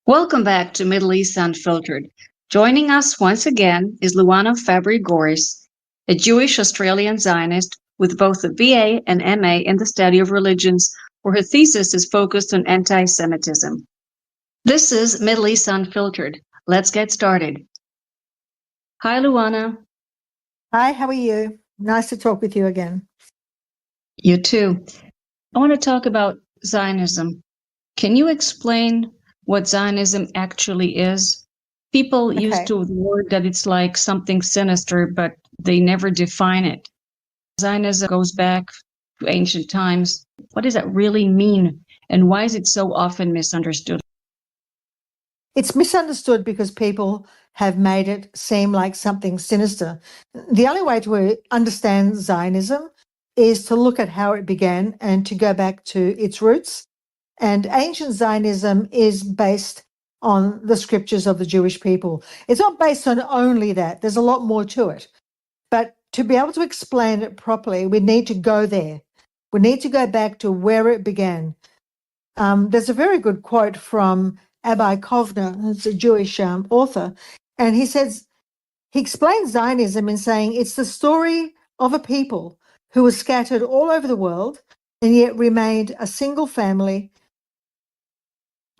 Welcome back to Middle East Unfiltered. Joining us once again is Luana Fabry-Goris, a Jewish Australian Zionist with both a BA and MA in the study of religions, where her thesis is focused on anti-Semitism. This is Middle East Unfiltered. Let's get started. Hi, Luana. Hi, how are you? Nice to talk with you again. You too. I want to talk about Zionism. Can you explain what Zionism actually is? People used to the word that it's like something sinister, but they never define it. Zionism goes back to ancient times. What does that really mean? And why is it so often misunderstood? It's misunderstood because people have made it seem like something sinister. The only way to understand Zionism is to look at how it began and to go back to its roots. And ancient Zionism is based on the scriptures of the Jewish people. It's not based on only that. There's a lot more to it. But to be able to explain it properly, we need to go there. We need to go back to where it began. There's a very good quote from Abbai Kovner, who's a Jewish author, and he explains Zionism in saying it's the story of a people who were scattered all over the world and yet remained a single family,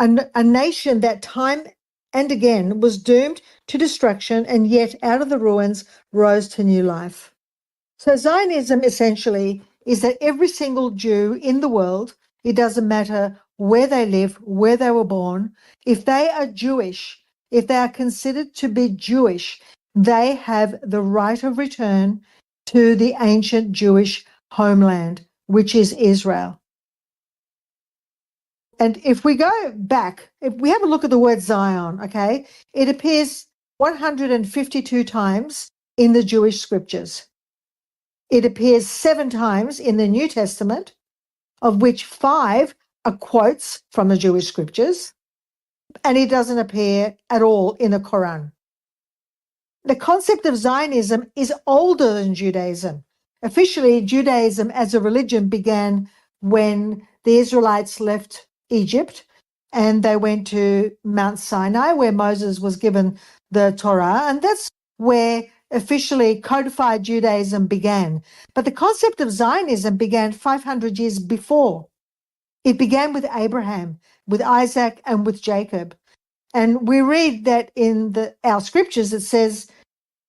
a nation that time and again was doomed to destruction and yet out of the ruins rose to new life. So Zionism essentially is that every single Jew in the world, it doesn't matter where they live, where they were born, if they are Jewish, if they are considered to be Jewish, they have the right of return to the ancient Jewish homeland, which is Israel. And if we go back, if we have a look at the word Zion, okay, it appears 152 times in the Jewish scriptures. It appears 7 times in the New Testament, of which 5 are quotes from the Jewish scriptures, and it doesn't appear at all in the Quran. The concept of Zionism is older than Judaism. Officially, Judaism as a religion began when the Israelites left Egypt and they went to Mount Sinai, where Moses was given the Torah, and that's where officially codified Judaism began. But the concept of Zionism began 500 years before. It began with Abraham, with Isaac, and with Jacob. And we read that in our scriptures, it says,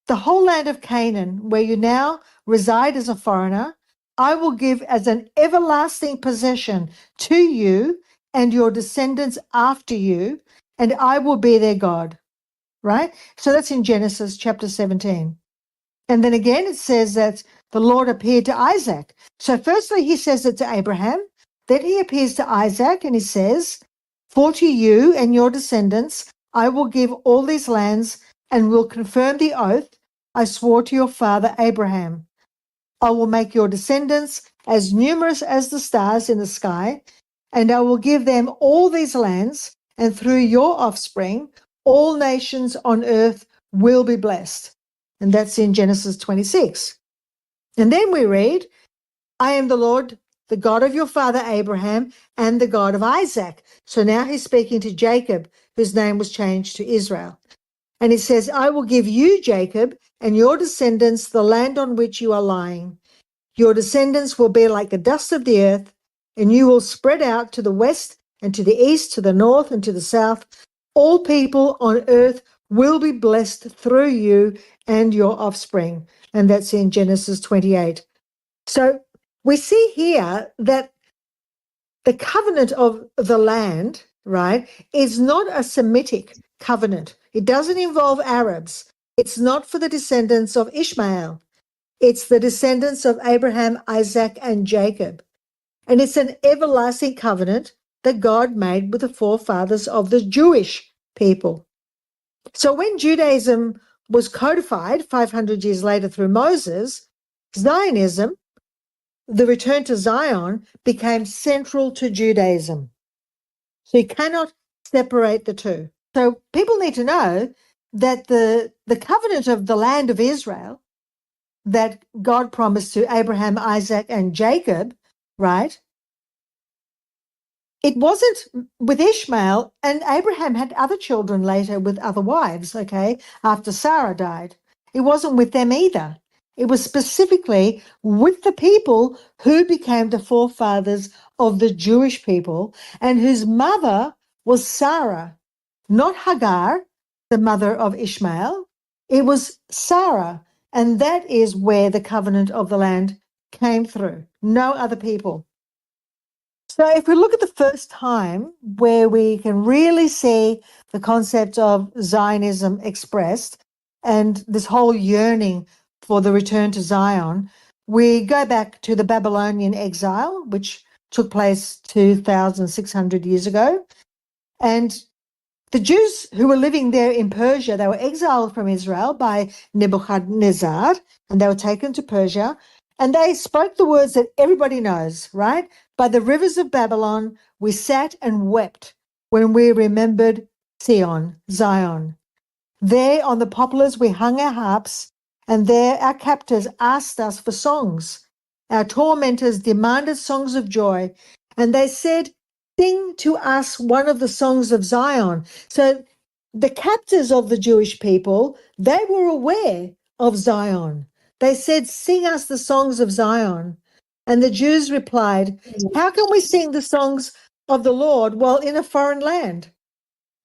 the whole land of Canaan, where you now reside as a foreigner, I will give as an everlasting possession to you and your descendants after you, and I will be their God. Right? So that's in Genesis chapter 17. And then again, it says that the Lord appeared to Isaac. So firstly, he says it to Abraham. Then he appears to Isaac and he says, for to you and your descendants, I will give all these lands and will confirm the oath I swore to your father Abraham. I will make your descendants as numerous as the stars in the sky, and I will give them all these lands, and through your offspring, all nations on earth will be blessed. And that's in Genesis 26. And then we read, I am the Lord, the God of your father Abraham, and the God of Isaac. So now he's speaking to Jacob, whose name was changed to Israel. And it says, I will give you, Jacob, and your descendants the land on which you are lying. Your descendants will be like the dust of the earth, and you will spread out to the west and to the east, to the north and to the south. All people on earth will be blessed through you and your offspring. And that's in Genesis 28. So we see here that the covenant of the land, right, is not a Semitic covenant. It doesn't involve Arabs. It's not for the descendants of Ishmael. It's the descendants of Abraham, Isaac, and Jacob. And it's an everlasting covenant that God made with the forefathers of the Jewish people. So when Judaism was codified 500 years later through Moses, Zionism, the return to Zion, became central to Judaism. So you cannot separate the two. So people need to know that the covenant of the land of Israel that God promised to Abraham, Isaac, and Jacob, right, it wasn't with Ishmael, and Abraham had other children later with other wives, okay, after Sarah died. It wasn't with them either. It was specifically with the people who became the forefathers of the Jewish people and whose mother was Sarah, not Hagar, the mother of Ishmael. It was Sarah, and that is where the covenant of the land came through. No other people. So if we look at the first time where we can really see the concept of Zionism expressed and this whole yearning for the return to Zion, we go back to the Babylonian exile, which took place 2,600 years ago. And the Jews who were living there in Persia, they were exiled from Israel by Nebuchadnezzar, and they were taken to Persia, and they spoke the words that everybody knows, right? By the rivers of Babylon, we sat and wept when we remembered Zion. There on the poplars, we hung our harps, and there our captors asked us for songs. Our tormentors demanded songs of joy, and they said, "Sing to us one of the songs of Zion." So the captors of the Jewish people, they were aware of Zion. They said, "Sing us the songs of Zion." And the Jews replied, "How can we sing the songs of the Lord while in a foreign land?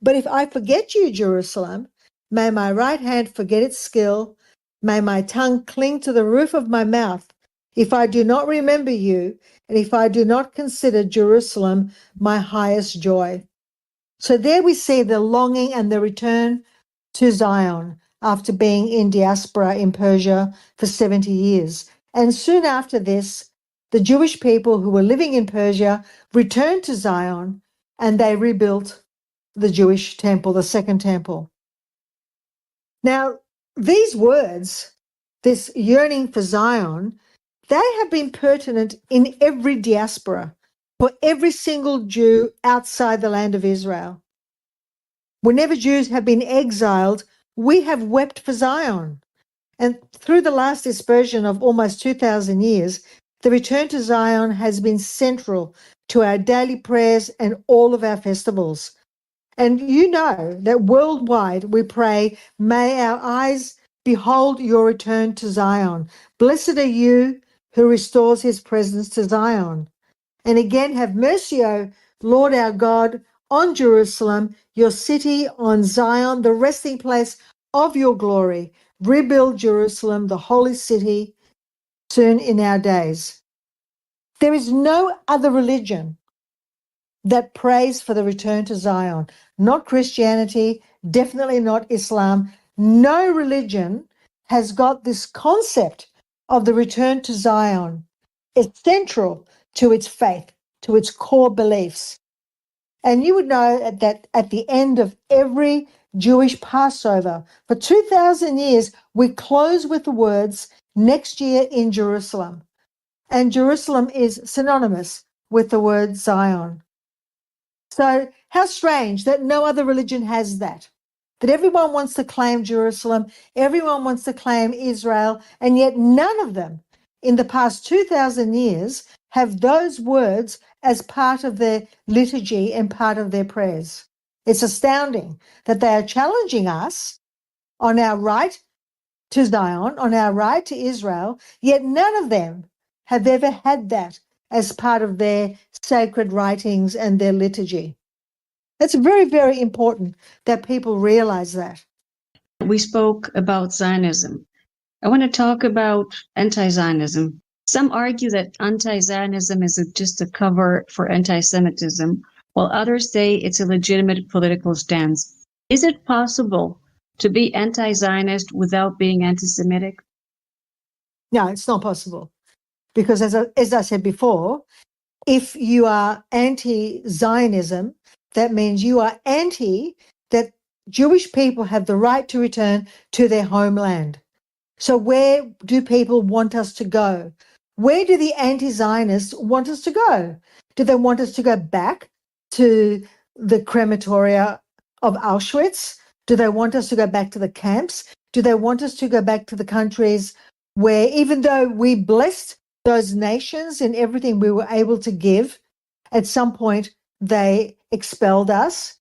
But if I forget you, Jerusalem, may my right hand forget its skill. May my tongue cling to the roof of my mouth. If I do not remember you, and if I do not consider Jerusalem my highest joy." So there we see the longing and the return to Zion after being in diaspora in Persia for 70 years. And soon after this, the Jewish people who were living in Persia returned to Zion and they rebuilt the Jewish temple, the second temple. Now, these words, this yearning for Zion, they have been pertinent in every diaspora for every single Jew outside the land of Israel. Whenever Jews have been exiled, we have wept for Zion. And through the last dispersion of almost 2,000 years, the return to Zion has been central to our daily prayers and all of our festivals. And you know that worldwide we pray, "May our eyes behold your return to Zion. Blessed are you who restores his presence to Zion." And again, "Have mercy, O Lord our God, on Jerusalem, your city, on Zion, the resting place of your glory. Rebuild Jerusalem, the holy city, soon in our days." There is no other religion that prays for the return to Zion. Not Christianity, definitely not Islam. No religion has got this concept of the return to Zion. It's central to its faith, to its core beliefs. And you would know that at the end of every Jewish Passover, for 2,000 years, we close with the words, "Next year in Jerusalem." And Jerusalem is synonymous with the word Zion. So how strange that no other religion has that everyone wants to claim Jerusalem, everyone wants to claim Israel, and yet none of them in the past 2,000 years have those words as part of their liturgy and part of their prayers. It's astounding that they are challenging us on our right to Zion, on our right to Israel, yet none of them have ever had that as part of their sacred writings and their liturgy. It's very, very important that people realize that. We spoke about Zionism. I want to talk about anti-Zionism. Some argue that anti-Zionism is just a cover for anti-Semitism, while others say it's a legitimate political stance. Is it possible to be anti-Zionist without being anti-Semitic? No, it's not possible. Because as I said before, if you are anti-Zionism, that means you are anti that Jewish people have the right to return to their homeland. So where do people want us to go? Where do the anti-Zionists want us to go? Do they want us to go back to the crematoria of Auschwitz? Do they want us to go back to the camps? Do they want us to go back to the countries where, even though we blessed those nations and everything we were able to give, at some point they expelled us,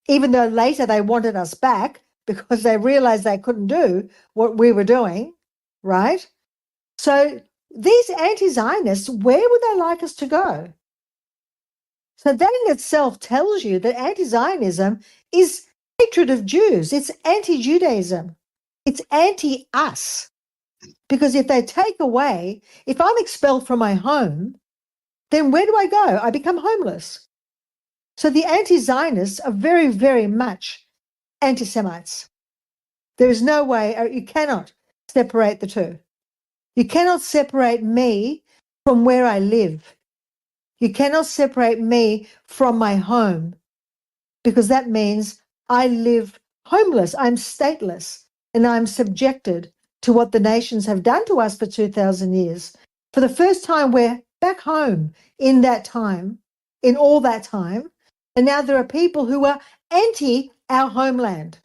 even though later they wanted us back because they realized they couldn't do what we were doing, right? So these anti-Zionists, where would they like us to go? So that in itself tells you that anti-Zionism is hatred of Jews. It's anti-Judaism. It's anti-us. Because if they take away, if I'm expelled from my home, then where do I go? I become homeless. So the anti-Zionists are very, very much anti-Semites. There is no way, you cannot separate the two. You cannot separate me from where I live. You cannot separate me from my home, because that means I live homeless, I'm stateless, and I'm subjected to what the nations have done to us for 2,000 years. For the first time, we're back home in that time, in all that time, and now there are people who are anti our homeland.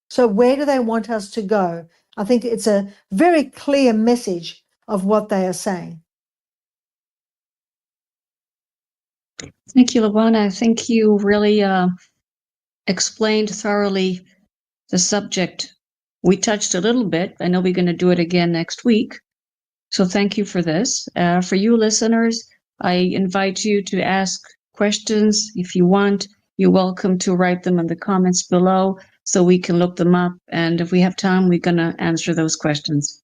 So where do they want us to go? I think it's a very clear message of what they are saying. Thank you, Luana. I think you really explained thoroughly the subject. We touched a little bit. I know we're going to do it again next week. So thank you for this. For you listeners, I invite you to ask questions if you want. You're welcome to write them in the comments below so we can look them up. And if we have time, we're going to answer those questions.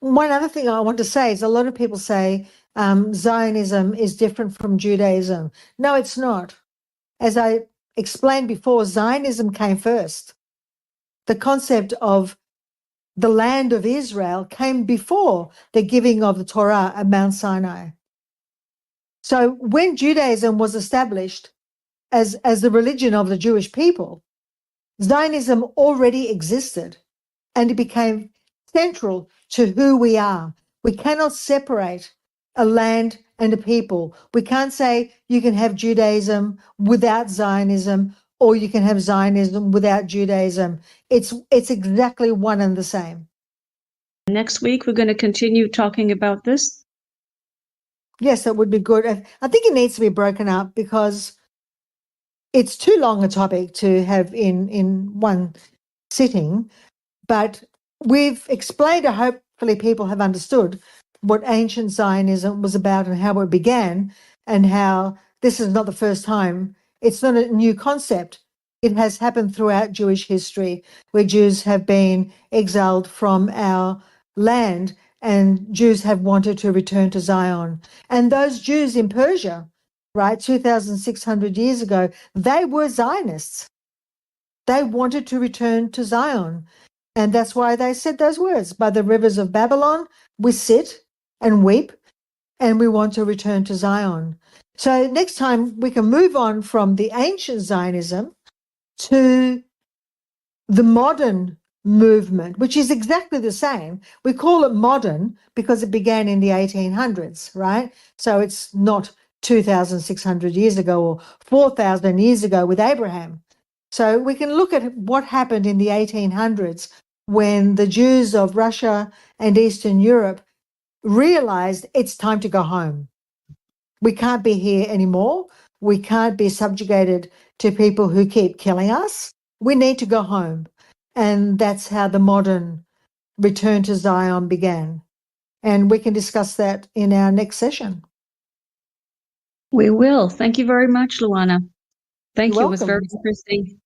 One other thing I want to say is a lot of people say Zionism is different from Judaism. No, it's not. As I explained before, Zionism came first. The concept of the land of Israel came before the giving of the Torah at Mount Sinai. So when Judaism was established as the religion of the Jewish people, Zionism already existed, and it became central to who we are. We cannot separate a land and a people. We can't say you can have Judaism without Zionism, or you can have Zionism without Judaism. It's exactly one and the same. Next week, we're going to continue talking about this. Yes, that would be good. I think it needs to be broken up because it's too long a topic to have in one sitting. But we've explained, or hopefully people have understood what ancient Zionism was about and how it began, and how this is not the first time. It's not a new concept. It has happened throughout Jewish history, where Jews have been exiled from our land and Jews have wanted to return to Zion. And those Jews in Persia, right, 2,600 years ago, they were Zionists. They wanted to return to Zion. And that's why they said those words. By the rivers of Babylon, we sit and weep, and we want to return to Zion. So next time we can move on from the ancient Zionism to the modern movement, which is exactly the same. We call it modern because it began in the 1800s, right? So it's not 2,600 years ago or 4,000 years ago with Abraham. So we can look at what happened in the 1800s when the Jews of Russia and Eastern Europe realized it's time to go home. We can't be here anymore. We can't be subjugated to people who keep killing us. We need to go home. And that's how the modern return to Zion began. And we can discuss that in our next session. We will. Thank you very much, Luana. Thank you. You're It was welcome. very interesting.